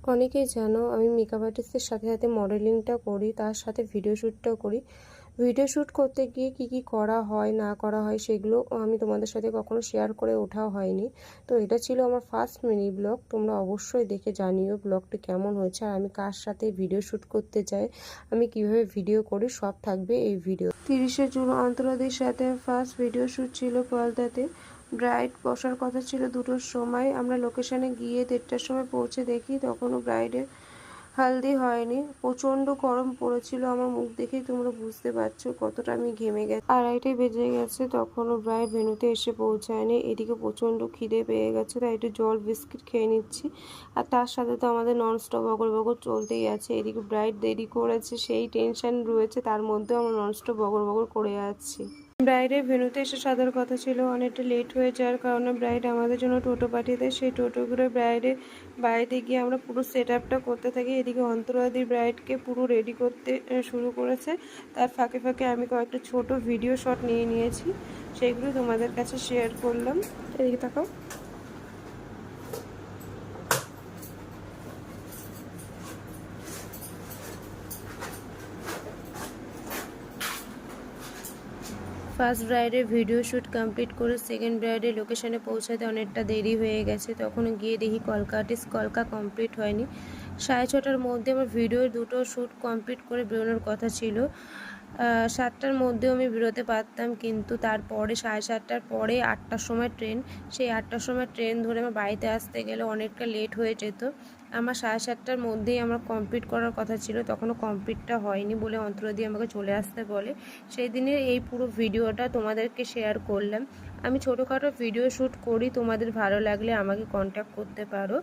অনেকেই জানো আমি মেকআপ আর্টিস্টের সাথে সাথে মডেলিংটা করি, তার সাথে ভিডিও শ্যুটটাও করি। ভিডিও শ্যুট করতে গিয়ে কি কি করা হয় না করা হয় সেগুলো আমি তোমাদের সাথে কখনো শেয়ার করে ওঠাও হয়নি। তো এটা ছিল আমার ফার্স্ট মিনি ব্লগ। তোমরা অবশ্যই দেখে জানিও ব্লগটি কেমন হয়েছে, আর আমি কার সাথে ভিডিও শ্যুট করতে চাই, আমি কিভাবে ভিডিও করি, সব থাকবে এই ভিডিও। 30শে জুন অন্তরাদের সাথে ফার্স্ট ভিডিও শ্যুট ছিল পলতাতে। ব্রাইড বসার কথা ছিল 2টোর সময়। আমরা লোকেশনে গিয়ে 1:30টার সময় পৌঁছে দেখি তখনও ব্রাইডের হালদি হয়নি। প্রচণ্ড গরম পড়েছিল, আমার মুখ দেখেই তোমরা বুঝতে পারছো কতটা আমি ঘেমে গেছি। 2:30 বেজে গেছে, তখনও ব্রাইড ভেন্যুতে এসে পৌঁছায়নি। এদিকে প্রচণ্ড খিদে পেয়ে গেছে, তাই একটু জল বিস্কিট খেয়ে নিচ্ছি। আর তার সাথে তো আমাদের ননস্টপ বগর বগর চলতেই আছে। এদিকে ব্রাইড দেরি করেছে, সেই টেনশন রয়েছে, তার মধ্যেও আমরা ননস্টপ বগর বগর করে যাচ্ছি। ব্রাইডের ভেন্যুতে এসে সাদার কথা ছিল, অনেকটা লেট হয়ে যাওয়ার কারণে ব্রাইড আমাদের জন্য টোটো পাঠিয়ে দেয়। সেই টোটো করে ব্রাইডের বাড়িতে গিয়ে আমরা পুরো সেট আপটা করতে থাকি। এদিকে অন্তরাদির ব্রাইডকে পুরো রেডি করতে শুরু করেছে। তার ফাঁকে ফাঁকে আমি কয়েকটা ছোট ভিডিও শট নিয়ে নিয়েছি, সেগুলো তোমাদের কাছে শেয়ার করলাম। এদিকে তাকাও। ফার্স্ট ব্রাইডের ভিডিও শ্যুট কমপ্লিট করে সেকেন্ড ব্রাইডের লোকেশনে পৌঁছাতে অনেকটা দেরি হয়ে গেছে। তখন গিয়ে দেখি কলকা কমপ্লিট হয়নি। 6:30টার মধ্যে আমার ভিডিওর 2টো শ্যুট কমপ্লিট করে বেরোনোর কথা ছিল। 7টার মধ্যেও আমি বেরোতে পারতাম, কিন্তু তারপরে 7:30টার পরে 8টার সময় ট্রেন। সেই 8টার সময় ট্রেন ধরে আমার বাড়িতে আসতে গেলে অনেকটা লেট হয়ে যেত। আমার 7:30টার মধ্যেই আমার কমপ্লিট করার কথা ছিল, তখনও কমপ্লিটটা হয়নি বলে অন্তরাদি আমাকে চলে আসতে বলে। সেই দিনের এই পুরো ভিডিওটা তোমাদেরকে শেয়ার করলাম। আমি ছোটোখাটো ভিডিও শ্যুট করি, তোমাদের ভালো লাগলে আমাকে কন্ট্যাক্ট করতে পারো।